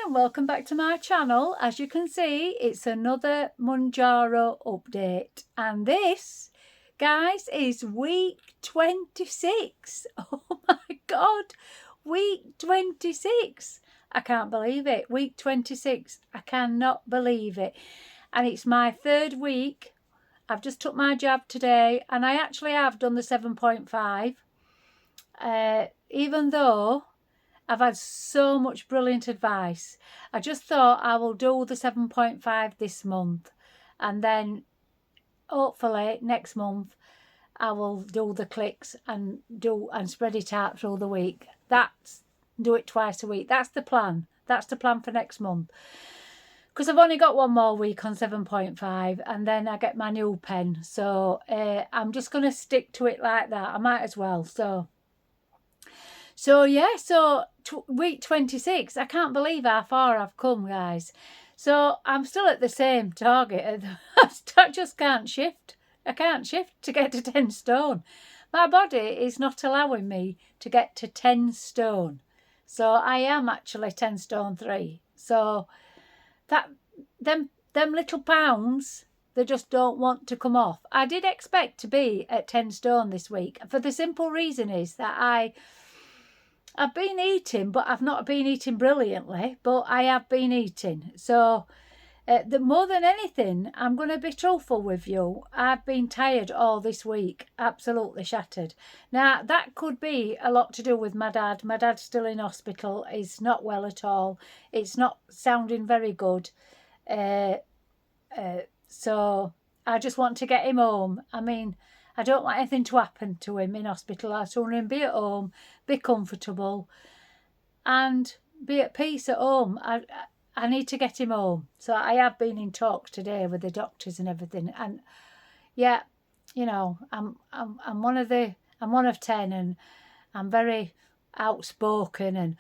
and welcome back to my channel. As you can see, it's another Mounjaro update, and this, guys, is week 26. Oh my god, week 26. I can't believe it. Week 26. I cannot believe it. And it's my third week. I've just took my jab today, and I actually have done the 7.5. Even though I've had so much brilliant advice, I just thought I will do the 7.5 this month, and then hopefully next month I will do the clicks and spread it out through the week. Do it twice a week. That's the plan. That's the plan for next month. Because I've only got one more week on 7.5, and then I get my new pen. So I'm just going to stick to it like that. I might as well. So yeah, week 26, I can't believe how far I've come, guys. So I'm still at the same target. I just can't shift. I can't shift to get to 10 stone. My body is not allowing me to get to 10 stone. So I am actually 10 stone 3. So them little pounds, they just don't want to come off. I did expect to be at 10 stone this week, for the simple reason is that I've been eating, but I've not been eating brilliantly, but I have been eating. So more than anything, I'm going to be truthful with you. I've been tired all this week, absolutely shattered. Now, that could be a lot to do with my dad. My dad's still in hospital. He's not well at all. It's not sounding very good. So I just want to get him home. I mean, I don't want anything to happen to him in hospital. I just want him to be at home, be comfortable, and be at peace at home. I need to get him home. So I have been in talks today with the doctors and everything. And yeah, you know, I'm one of 10, and I'm very outspoken, and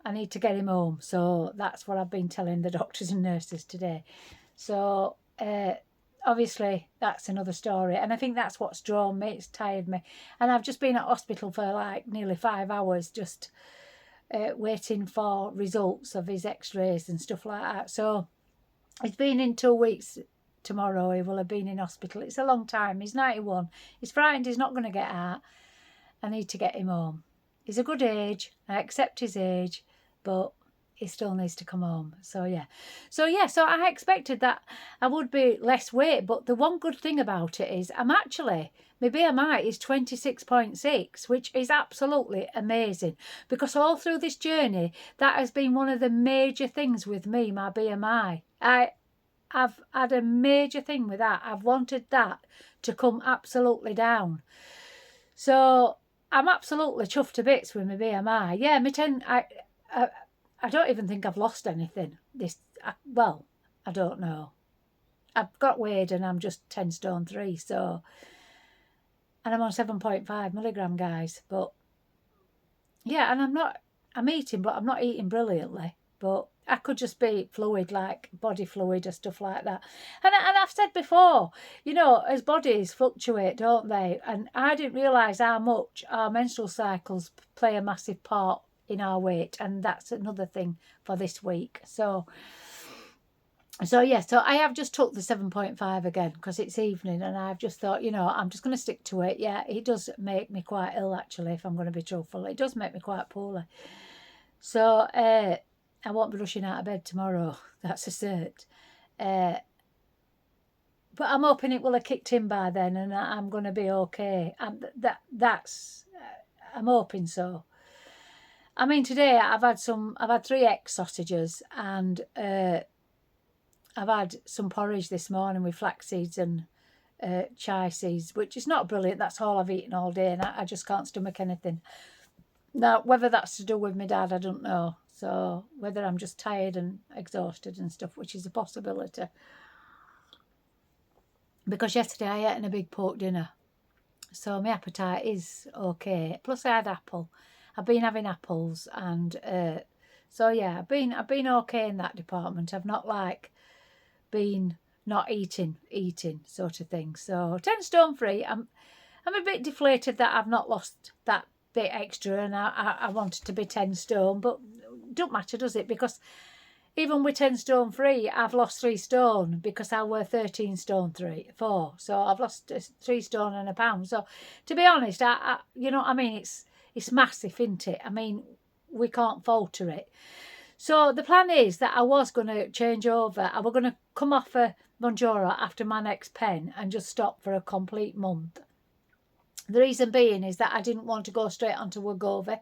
I need to get him home. So that's what I've been telling the doctors and nurses today. So obviously that's another story, and I think that's what's drawn me. It's tired me, and I've just been at hospital for like nearly 5 hours just waiting for results of his x-rays and stuff like that. So he's been in 2 weeks. Tomorrow he will have been in hospital. It's a long time. He's 91. He's frightened he's not going to get out. I need to get him home. He's a good age. I accept his age, but he still needs to come home. So yeah, so I expected that I would be less weight, but the one good thing about it is my BMI is 26.6, which is absolutely amazing, because all through this journey that has been one of the major things with me, my BMI. I've had a major thing with that. I've wanted that to come absolutely down. So I'm absolutely chuffed to bits with my BMI. Yeah, I don't even think I've lost anything. Well, I don't know. I've got weighed and I'm just 10 stone 3. So, and I'm on 7.5 milligram, guys. But yeah, and I'm eating, but I'm not eating brilliantly. But I could just be fluid, like body fluid or stuff like that. And I've said before, you know, as bodies fluctuate, don't they? And I didn't realise how much our menstrual cycles play a massive part in our weight, and that's another thing for this week. So yeah, so I have just took the 7.5 again because it's evening, and I've just thought, you know, I'm just going to stick to it. Yeah, it does make me quite ill, actually, if I'm going to be truthful. It does make me quite poorly. So I won't be rushing out of bed tomorrow, that's a cert. But I'm hoping it will have kicked in by then, and I'm going to be okay. I'm hoping so. I mean, today I've had 3 egg sausages, and I've had some porridge this morning with flax seeds and chia seeds, which is not brilliant. That's all I've eaten all day, and I just can't stomach anything. Now, whether that's to do with my dad, I don't know. So whether I'm just tired and exhausted and stuff, which is a possibility. Because yesterday I ate a big pork dinner, so my appetite is okay. Plus I had apple. I've been having apples, and so yeah, I've been okay in that department. I've not like been not eating sort of thing. So 10 stone 3. I'm a bit deflated that I've not lost that bit extra, and I wanted to be 10 stone, but don't matter, does it? Because even with 10 stone 3, I've lost 3 stone because I were 13 stone 4. So I've lost 3 stone and a pound. So to be honest, I you know what I mean? It's massive, isn't it? I mean, we can't falter it. So the plan is that I was going to change over. I was going to come off a Mounjaro after my next pen and just stop for a complete month. The reason being is that I didn't want to go straight onto Wegovy,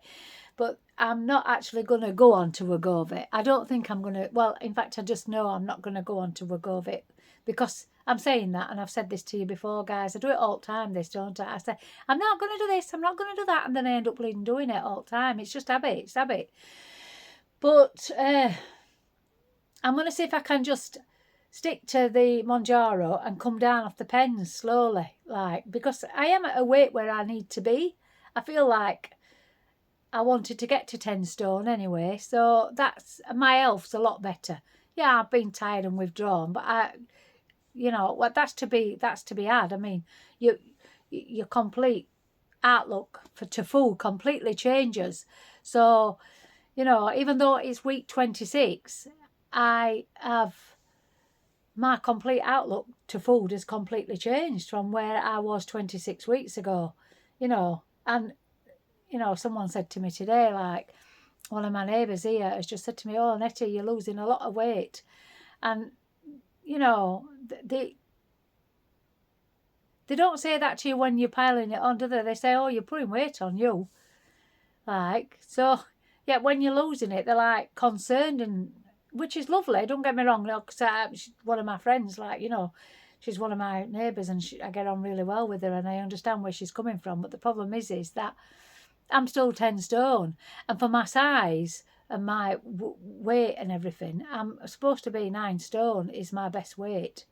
but I'm not actually going to go on to Wegovy. I don't think I'm going to, well, in fact, I just know I'm not going to go on to Wegovy, because I'm saying that, and I've said this to you before, guys. I do it all the time, this, don't I? I say, I'm not going to do this, I'm not going to do that, and then I end up bleeding doing it all the time. It's just habit, it's habit. But I'm going to see if I can just stick to the Mounjaro and come down off the pens slowly, like, because I am at a weight where I need to be. I feel like I wanted to get to 10 stone anyway, so that's, my health's a lot better. Yeah, I've been tired and withdrawn, but well, that's to be had. I mean, your complete outlook to food completely changes. So, even though it's week 26, I have, my complete outlook to food has completely changed from where I was 26 weeks ago, and, someone said to me today, like, one of my neighbours here has just said to me, oh, Nettie, you're losing a lot of weight. And, they don't say that to you when you're piling it on, do they? They say, oh, you're putting weight on you. Like, so, yeah, when you're losing it, they're like concerned, and which is lovely, don't get me wrong, because one of my friends, like, she's one of my neighbours, and I get on really well with her, and I understand where she's coming from. But the problem is that I'm still 10 stone, and for my size and my weight and everything, I'm supposed to be 9 stone is my best weight.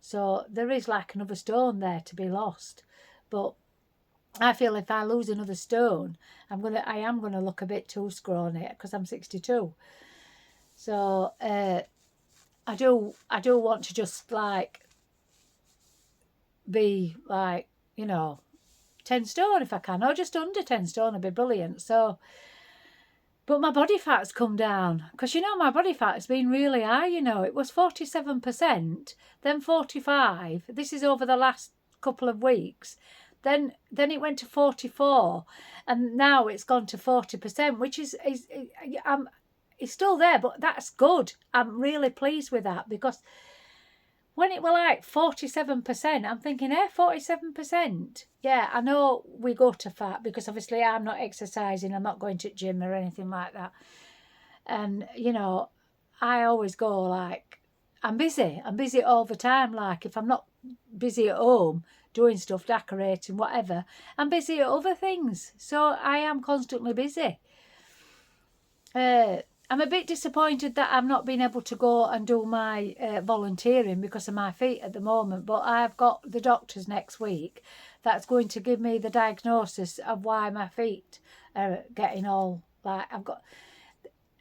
So there is like another stone there to be lost. But I feel if I lose another stone, I am gonna look a bit too scrawny because I'm 62. So I do want to just like be like 10 stone if I can, or just under 10 stone would be brilliant. So, but my body fat's come down, because my body fat has been really high. It was 47%, then 45. This is over the last couple of weeks. Then it went to 44, and now it's gone to 40%, which is it's still there, but that's good. I'm really pleased with that, because when it were like 47%, I'm thinking, 47%. Yeah, I know we go to fat because obviously I'm not exercising, I'm not going to the gym or anything like that. And, I always go like, I'm busy all the time. Like, if I'm not busy at home doing stuff, decorating, whatever, I'm busy at other things. So I am constantly busy. I'm a bit disappointed that I've not been able to go and do my volunteering because of my feet at the moment, but I've got the doctors next week that's going to give me the diagnosis of why my feet are getting all, like,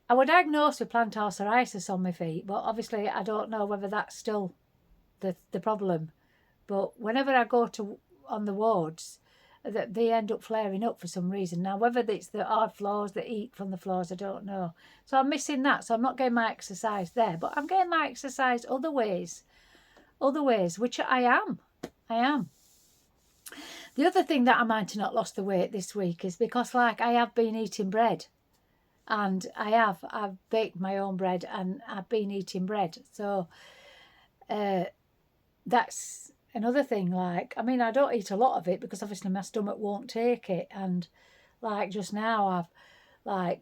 I was diagnosed with plantar psoriasis on my feet, but obviously I don't know whether that's still the problem. But whenever I go on the wards, that they end up flaring up for some reason. Now, whether it's the hard floors, the heat from the floors, I don't know. So I'm missing that. So I'm not getting my exercise there, but I'm getting my exercise other ways, which I am. The other thing that I might have not lost the weight this week is because, like, I have been eating bread, and I've baked my own bread, and I've been eating bread. So that's another thing. Like, I mean, I don't eat a lot of it because obviously my stomach won't take it. And like just now, I've like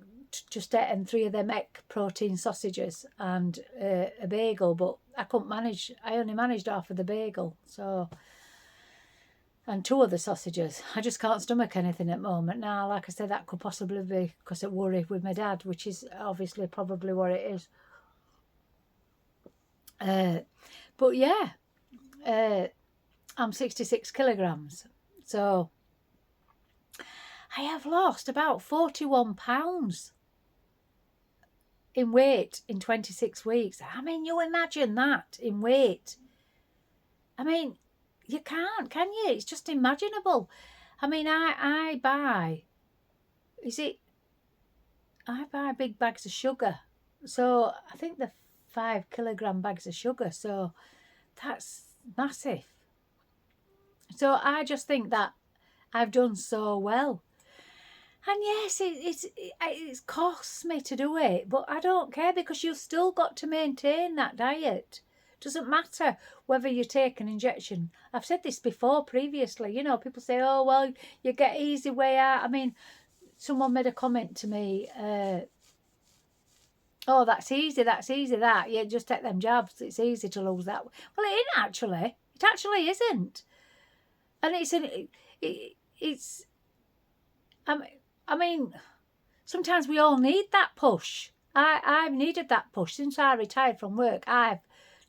just eaten 3 of them egg protein sausages and a bagel, but I couldn't manage. I only managed half of the bagel. So, and 2 of the sausages. I just can't stomach anything at the moment. Now, like I said, that could possibly be because of worry with my dad, which is obviously probably what it is. But yeah, I'm 66 kilograms. So I have lost about 41 pounds in weight in 26 weeks. I mean, you imagine that in weight. I mean, you can't, can you? It's just imaginable. I mean, I buy, is it I buy big bags of sugar. So I think the 5 kilogram bags of sugar. So that's massive. So I just think that I've done so well. And yes, it costs me to do it, but I don't care because you've still got to maintain that diet. Doesn't matter whether you take an injection. I've said this before previously. You know, people say, "Oh, well, you get easy way out." I mean, someone made a comment to me. Oh, that's easy. That you just take them jabs. It's easy to lose that. Well, it isn't actually. It actually isn't. And it's. I mean, sometimes we all need that push. I've needed that push since I retired from work. I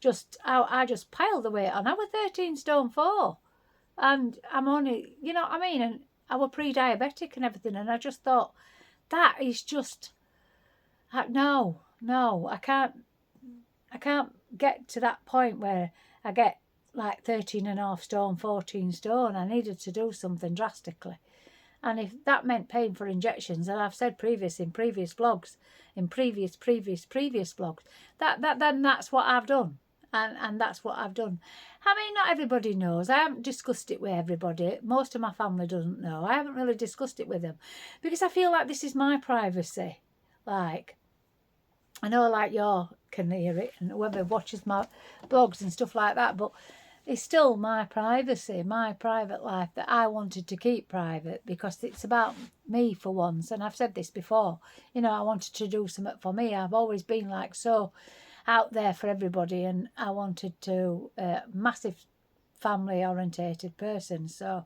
just piled the weight on. I was 13 stone 4, and I'm only, you know what I mean. And I was pre-diabetic and everything. And I just thought that is just no, I can't. I can't get to that point where I get like 13.5 stone, 14 stone. I needed to do something drastically. And if that meant paying for injections, and I've said in previous blogs, in previous blogs, then that's what I've done. And that's what I've done. I mean, not everybody knows. I haven't discussed it with everybody. Most of my family doesn't know. I haven't really discussed it with them because I feel like this is my privacy. Like, I know like you can hear it and whoever watches my blogs and stuff like that, but it's still my privacy, my private life that I wanted to keep private because it's about me for once. And I've said this before, you know, I wanted to do something for me. I've always been like so out there for everybody, and I wanted to massive family orientated person. So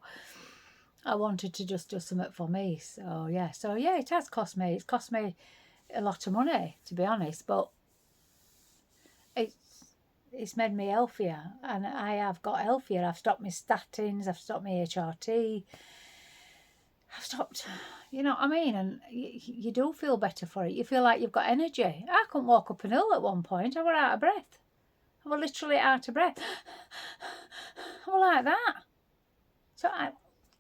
I wanted to just do something for me. So yeah, it has cost me. It's cost me a lot of money, to be honest, but it's made me healthier, and I have got healthier. I've stopped my statins, I've stopped my HRT, I've stopped, you know what I mean? And you do feel better for it. You feel like you've got energy. I couldn't walk up an hill at one point. I was out of breath. I was literally out of breath. I was like that. So I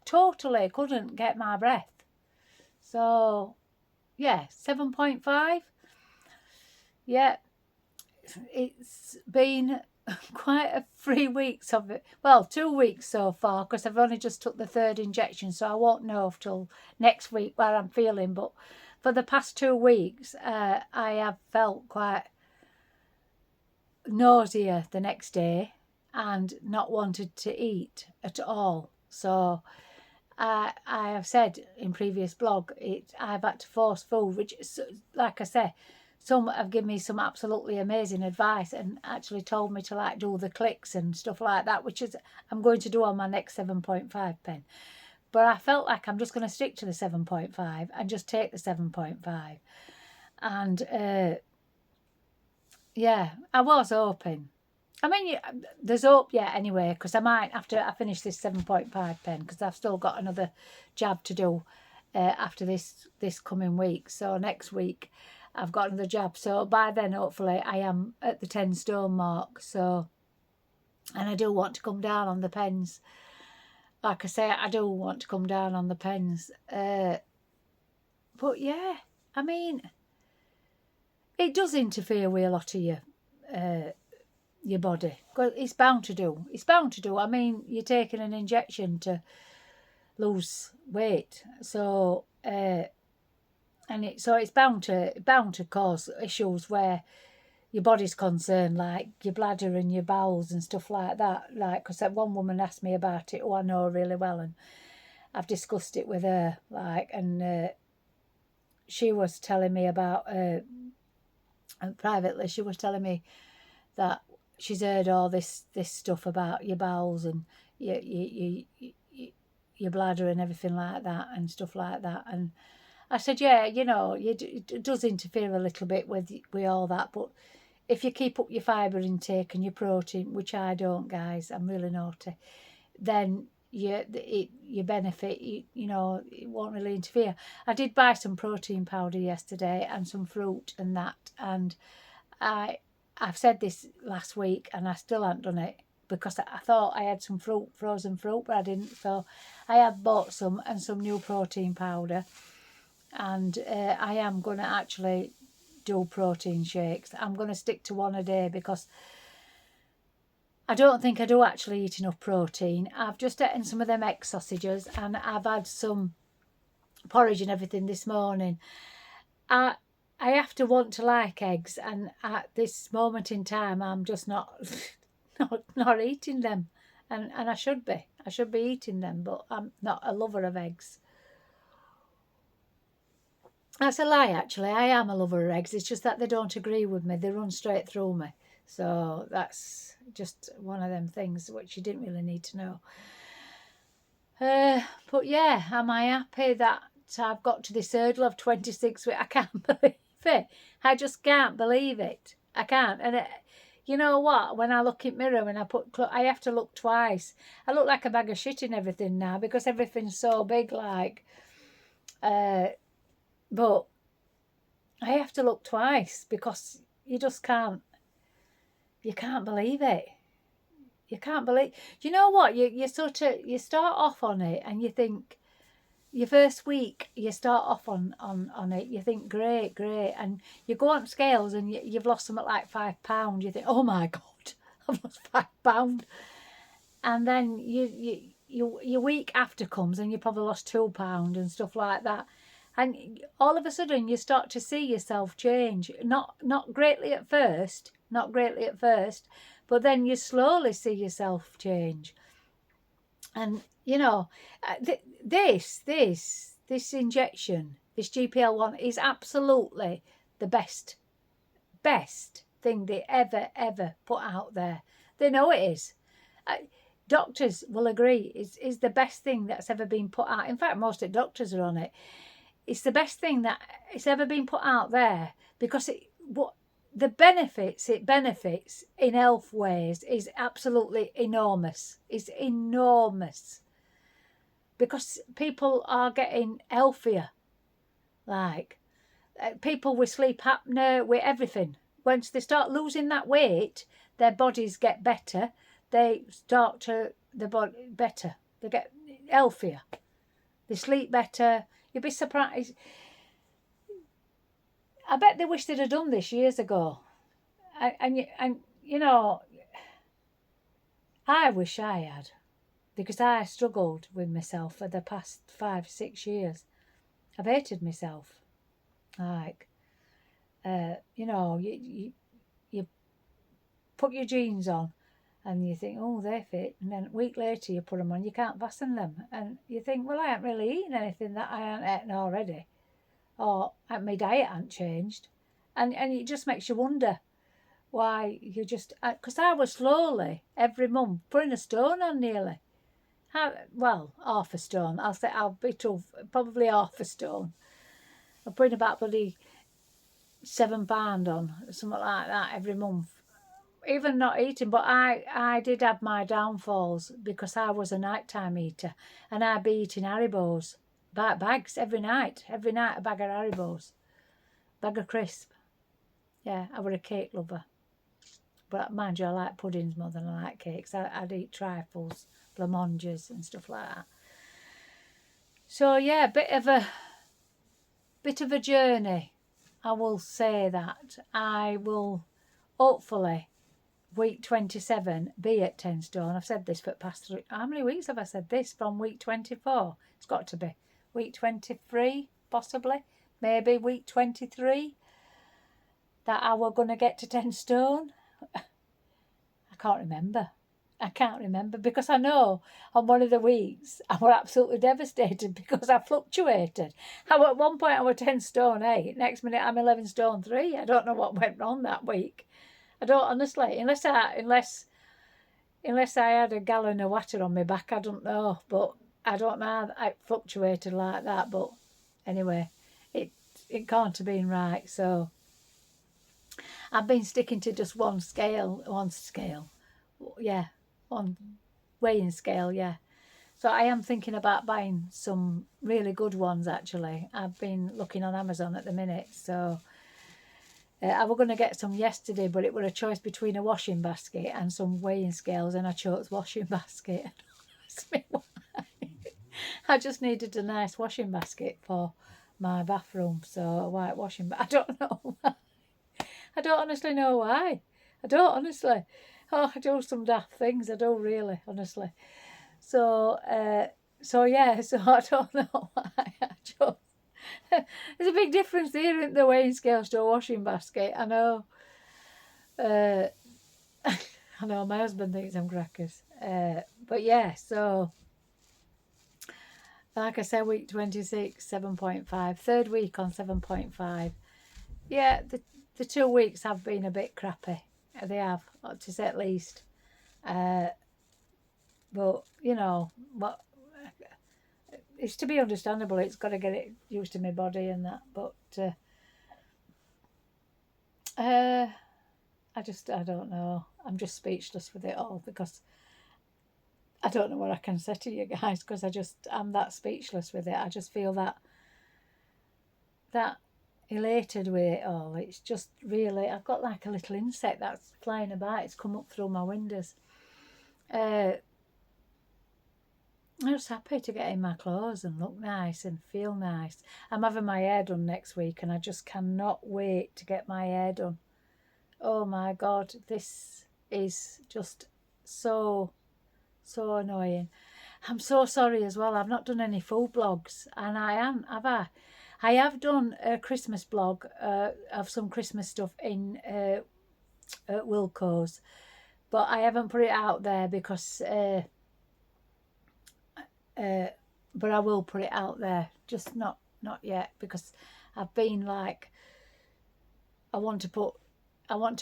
totally couldn't get my breath. So yeah, 7.5. Yeah, it's been quite a 3 weeks of it. Well, 2 weeks so far because I've only just took the 3rd injection, so I won't know till next week where I'm feeling. But for the past 2 weeks, I have felt quite nausea the next day and not wanted to eat at all. So I have said in previous blog, I've had to force food, which, like I say, some have given me some absolutely amazing advice and actually told me to like do the clicks and stuff like that, which is I'm going to do on my next 7.5 pen. But I felt like I'm just going to stick to the 7.5 and just take the 7.5. And yeah, I was hoping. I mean, there's hope yet anyway, because I might, after I finish this 7.5 pen, because I've still got another jab to do after this coming week. So next week I've got another jab. So by then, hopefully, I am at the 10 stone mark. So, and I do want to come down on the pens. Like I say, I do want to come down on the pens. But yeah, I mean, it does interfere with a lot of your body. It's bound to do. It's bound to do. I mean, you're taking an injection to lose weight, so it's bound to cause issues where your body's concerned, like your bladder and your bowels and stuff like that. Like, because that one woman asked me about it, who I know really well, and I've discussed it with her. Like, and she was telling me about privately. She was telling me that she's heard all this stuff about your bowels and your bladder and everything like that and stuff like that. And I said, yeah, you know, it does interfere a little bit with all that, but if you keep up your fibre intake and your protein, which I don't, guys, I'm really naughty, then you benefit. You know, it won't really interfere. I did buy some protein powder yesterday and some fruit and that, and I've said this last week and I still haven't done it because I thought I had some frozen fruit, but I didn't. So I have bought some and some new protein powder. and I am going to actually do protein shakes. I'm going to stick to one a day because I don't think I do actually eat enough protein. I've just eaten some of them egg sausages and I've had some porridge and everything this morning. I have to want to like eggs, and at this moment in time I'm just not not eating them, and I should be. I should be eating them, but I'm not a lover of eggs. That's a lie, actually. I am a lover of eggs. It's just that they don't agree with me. They run straight through me. So that's just one of them things which you didn't really need to know. But yeah, am I happy that I've got to this hurdle of 26 weeks? I can't believe it. I just can't believe it. I can't. And you know what? When I look in the mirror, when I have to look twice. I look like a bag of shit in everything now because everything's so big, like. But I have to look twice because you just can't. You can't believe it. You can't believe. You know what? You start off on it and you think. Your first week, you start off on it, you think, great, and you go on scales and you've lost something like £5. You think, oh my God, I've lost £5. And then your week after comes and you probably lost £2 and stuff like that. And all of a sudden you start to see yourself change. Not greatly at first, but then you slowly see yourself change. And you know, this injection, this GPL1, is absolutely the best thing they ever put out there. They know it is. Doctors will agree is the best thing that's ever been put out. In fact, most of the doctors are on it. It's the best thing that it's ever been put out there because the benefits it benefits in health ways is absolutely enormous. It's enormous because people are getting healthier, like people with sleep apnea, with everything. Once they start losing that weight, their bodies get better. They start to the body better. They get healthier. They sleep better. You'd be surprised. I bet they wish they'd have done this years ago. And you know, I wish I had, because I struggled with myself for the past 5-6 years. I've hated myself. Like, you know, you put your jeans on and you think, oh, they fit. And then a week later you put them on, you can't fasten them. And you think, well, I haven't really eaten anything that I haven't eaten already. Or my diet hasn't changed. And it just makes you wonder why you just... Because I was slowly, every month, putting a stone on nearly. Well, half a stone. I'll be tough, probably half a stone. I'm putting about bloody £7 on, something like that, every month. Even not eating, but I did have my downfalls because I was a nighttime eater and I'd be eating Haribos, bags every night a bag of Haribos, bag of crisp. Yeah, I was a cake lover. But mind you, I like puddings more than I like cakes. I'd eat trifles, blancmanges and stuff like that. So yeah, bit of a journey. I will say that. I will hopefully week 27 be at 10 stone. I've said this for the past how many weeks have I said this? From week 24. It's got to be week 23, possibly, maybe week 23, that I were going to get to 10 stone. I can't remember because I know on one of the weeks I was absolutely devastated because I fluctuated. At one point I was 10 stone 8, next minute I'm 11 stone 3. I don't know what went wrong that week. I don't, honestly, unless I had a gallon of water on my back, I don't know. But I don't know, I fluctuated like that. But anyway, it can't have been right. So I've been sticking to just one scale. Yeah, one weighing scale, yeah. So I am thinking about buying some really good ones, actually. I've been looking on Amazon at the minute, so... I was going to get some yesterday, but it was a choice between a washing basket and some weighing scales, and I chose washing basket. Ask me why. I just needed a nice washing basket for my bathroom, so a whitewashing, but I don't know why. I don't honestly know why. I don't honestly. Oh, I do some daft things. I do really, honestly. So, yeah. So I don't know why. I just there's a big difference here in the weighing scales to a washing basket. I know. I know my husband thinks I'm crackers. But yeah. So like I said, week 26, 7.5. Third week on 7.5. Yeah, the 2 weeks have been a bit crappy. They have, to say at least. But you know what? It's to be understandable. It's got to get it used to my body and that. But I don't know. I'm just speechless with it all because I don't know what I can say to you guys because I'm that speechless with it. I just feel that elated with it all. It's just really, I've got like a little insect that's flying about. It's come up through my windows. I'm just happy to get in my clothes and look nice and feel nice. I'm having my hair done next week and I just cannot wait to get my hair done. Oh my God, this is just so annoying. I'm so sorry as well. I've not done any food blogs, and have I? I have done a Christmas blog of some Christmas stuff in at Wilco's, but I haven't put it out there because but I will put it out there, just not yet, because I've been like, I want to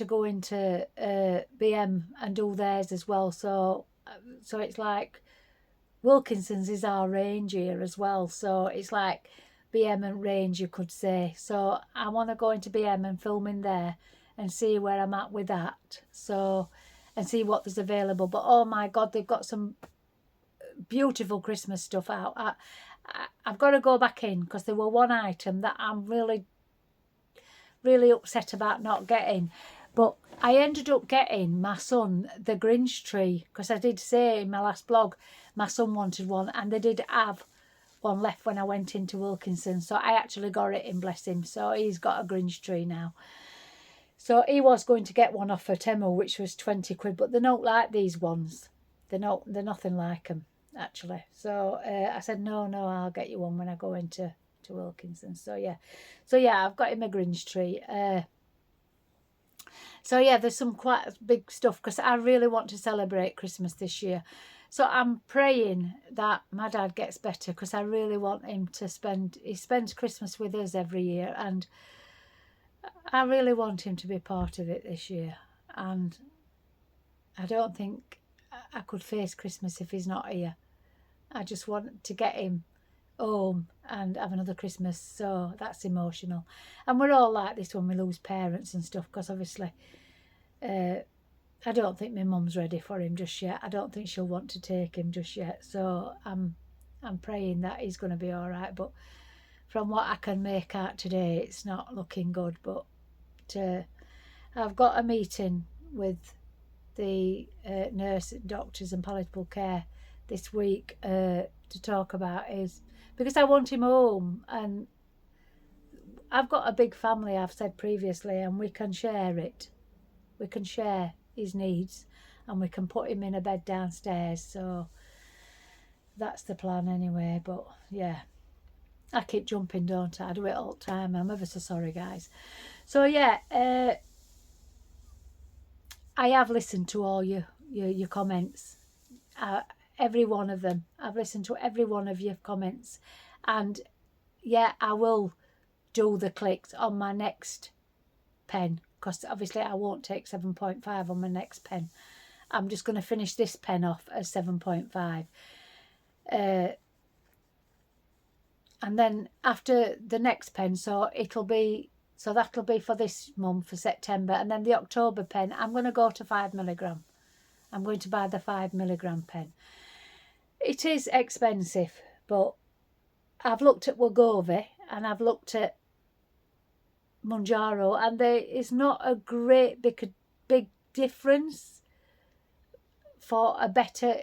go into BM and do theirs as well, so it's like Wilkinson's is our range here as well, so it's like BM and range, you could say. So I want to go into BM and film in there and see where I'm at with that, so, and see what there's available. But oh my God, they've got some beautiful Christmas stuff out. I've got to go back in because there were one item that I'm really upset about not getting. But I ended up getting my son the Grinch tree because I did say in my last blog my son wanted one, and they did have one left when I went into Wilkinson. So I actually got it in, bless him. So he's got a Grinch tree now. So he was going to get one off of Temu, which was 20 quid, but they're not like these ones. They're nothing like them, actually. So I said, no, I'll get you one when I go into Wilkinson. So yeah, I've got him a Grinch tree. So yeah, there's some quite big stuff because I really want to celebrate Christmas this year. So I'm praying that my dad gets better because I really want him to he spends Christmas with us every year, and I really want him to be part of it this year. And I don't think I could face Christmas if he's not here. I just want to get him home and have another Christmas. So that's emotional. And we're all like this when we lose parents and stuff, because obviously I don't think my mum's ready for him just yet. I don't think she'll want to take him just yet. So I'm praying that he's going to be all right. But from what I can make out today, it's not looking good. But I've got a meeting with the nurse, doctors and palliative care this week to talk about is because I want him home, and I've got a big family, I've said previously, and we can share it. We can share his needs and we can put him in a bed downstairs. So that's the plan anyway. But yeah, I keep jumping, don't I? I do it all the time. I'm ever so sorry, guys. So yeah, I have listened to all your comments, every one of them. I've listened to every one of your comments, and yeah, I will do the clicks on my next pen, because obviously I won't take 7.5 on my next pen. I'm just going to finish this pen off at 7.5. And then after the next pen, so that'll be for this month, for September. And then the October pen, I'm going to go to 5mg. I'm going to buy the 5mg pen. It is expensive, but I've looked at Wegovy and I've looked at Mounjaro, and there is not a great big difference for a better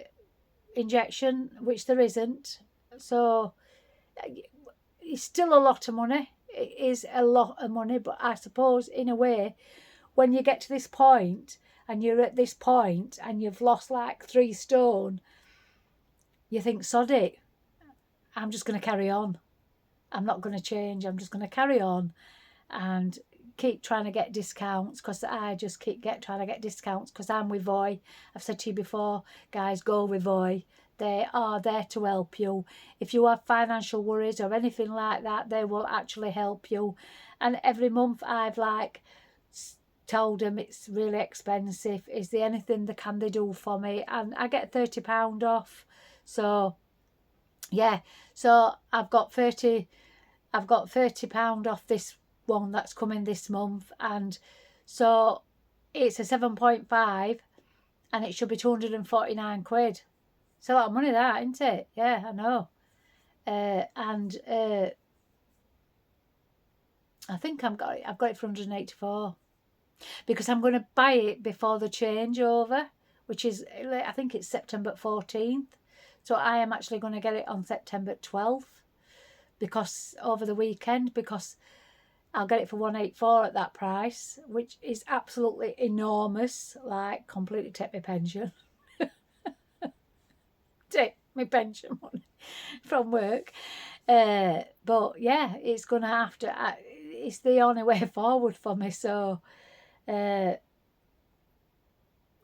injection, which there isn't. So it's still a lot of money. It is a lot of money, but I suppose in a way, when you get to this point and you're at this point and you've lost like 3 stone, you think, sod it, I'm just going to carry on. I'm not going to change. I'm just going to carry on and keep trying to get discounts, because I just keep trying to get discounts because I'm with Voy. I've said to you before, guys, go with Voy. They are there to help you. If you have financial worries or anything like that, they will actually help you. And every month I've like told them it's really expensive. Is there anything can they do for me? And I get £30 off. So yeah, so I've got £30 off this one that's coming this month, and so it's a 7.5 and it should be 249 quid. It's a lot of money, that, isn't it? Yeah, I know. I think I've got it for 184 because I'm going to buy it before the changeover, which is, I think it's September 14th. So I am actually going to get it on September 12th because over the weekend, because I'll get it for 184 at that price, which is absolutely enormous. Like, completely take my pension. Take my pension money from work. But yeah, it's going to have to, it's the only way forward for me. So, yeah,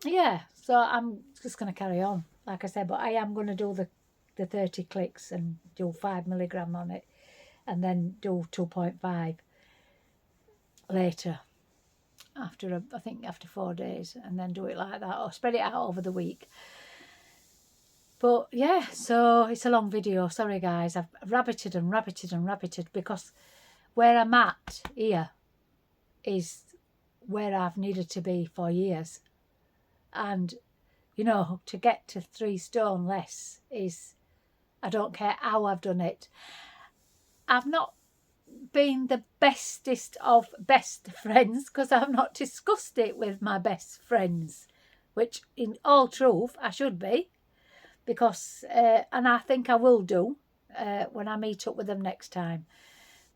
so I'm just going to carry on, like I said, but I am going to do the 30 clicks and do 5 milligram on it and then do 2.5 later. I think after 4 days, and then do it like that, or spread it out over the week. But yeah, so it's a long video. Sorry guys, I've rabbited and rabbited and rabbited because where I'm at here is where I've needed to be for years. And, you know, to get to 3 stone less is, I don't care how I've done it. I've not been the bestest of best friends because I've not discussed it with my best friends, which in all truth I should be, because and I think I will do when I meet up with them next time.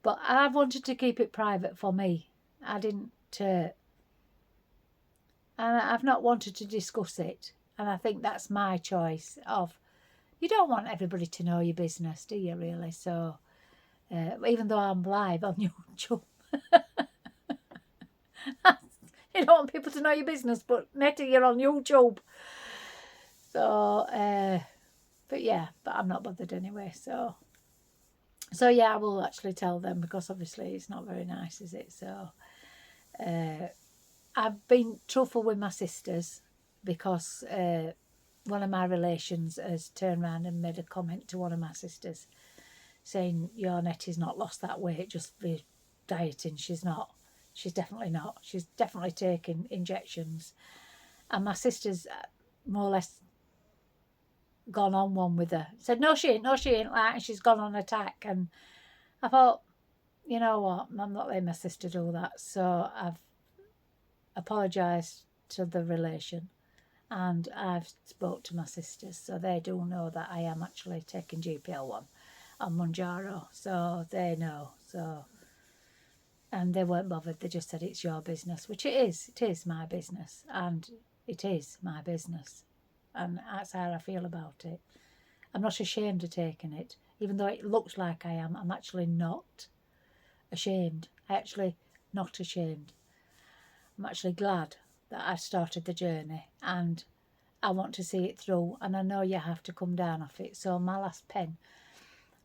But I've wanted to keep it private for me. I didn't and I've not wanted to discuss it, and I think that's my choice. Of, you don't want everybody to know your business, do you, really? So even though I'm live on YouTube, you don't want people to know your business, but Nettie, you're on YouTube. So, but yeah, but I'm not bothered anyway. So yeah, I will actually tell them, because obviously it's not very nice, is it? So I've been truthful with my sisters because one of my relations has turned around and made a comment to one of my sisters saying, your Nettie's not lost that weight just for dieting. She's not. She's definitely not. She's definitely taking injections. And my sister's more or less gone on one with her. Said, no, she ain't, like, and she's gone on attack. And I thought, you know what, I'm not letting my sister do that. So I've apologised to the relation, and I've spoke to my sisters, so they do know that I am actually taking GPL.1 on Mounjaro, so they know. So, and they weren't bothered. They just said, it's your business, which it is my business, and it is my business, and that's how I feel about it. I'm not ashamed of taking it, even though it looks like I am. I'm actually not ashamed. Not ashamed. I'm actually glad that I started the journey, and I want to see it through, and I know you have to come down off it. So my last pen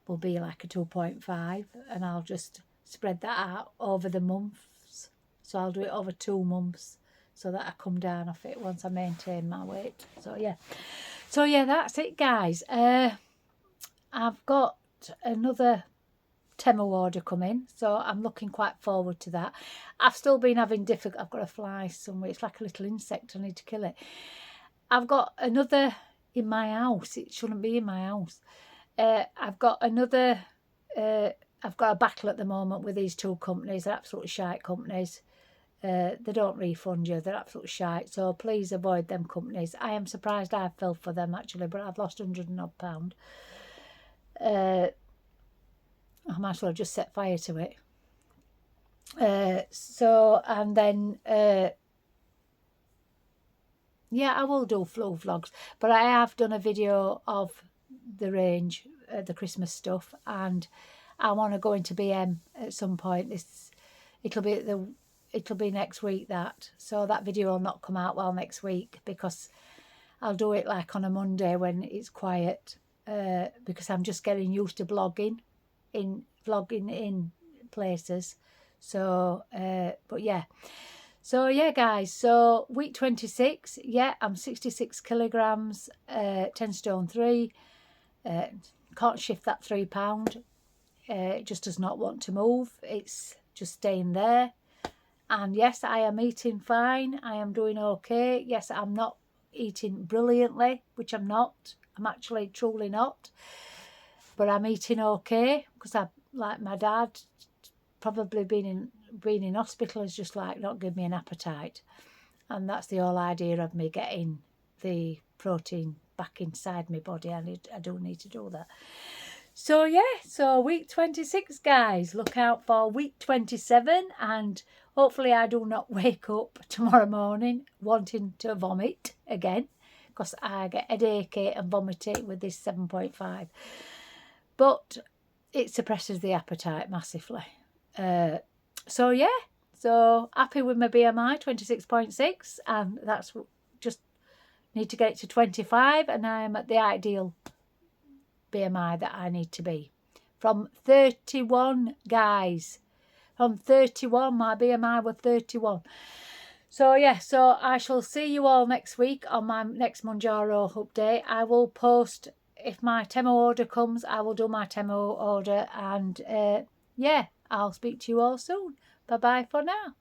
will be like a 2.5, and I'll just spread that out over the months. So I'll do it over 2 months so that I come down off it once I maintain my weight. So yeah, that's it, guys. I've got another Temu order coming, so I'm looking quite forward to that. I've still been having difficult. I've got a fly somewhere. It's like a little insect. I need to kill it. I've got another in my house. It shouldn't be in my house. I've got another. I've got a battle at the moment with these 2 companies. They're absolutely shite companies. They don't refund you. They're absolutely shite. So please avoid them companies. I am surprised I fell for them actually, but I've lost £100 and odd. I might as well just set fire to it. So, and then yeah, I will do flow vlogs, but I have done a video of the range, the Christmas stuff, and I want to go into BM at some point. It'll be next week, that, so that video will not come out well next week, because I'll do it like on a Monday when it's quiet, because I'm just getting used to vlogging in places. So but yeah, so yeah guys, so week 26, yeah, I'm 66 kilograms, 10 stone 3. Can't shift that £3. It just does not want to move. It's just staying there. And yes, I am eating fine. I am doing okay. Yes, I'm not eating brilliantly, which I'm not. I'm actually truly not. But I'm eating okay, because I, like my dad, probably being in hospital has just like not given me an appetite. And that's the whole idea of me getting the protein back inside my body. I do need to do that. So yeah, so week 26, guys. Look out for week 27, and hopefully I do not wake up tomorrow morning wanting to vomit again, because I get headache and vomiting with this 7.5. But it suppresses the appetite massively. So yeah, so happy with my BMI 26.6, and that's just need to get it to 25, and I am at the ideal BMI that I need to be. From 31, guys, from 31, my BMI was 31. So yeah, so I shall see you all next week on my next Mounjaro update. I will post, if my Temo order comes, I will do my Temo order, and yeah, I'll speak to you all soon. Bye bye for now.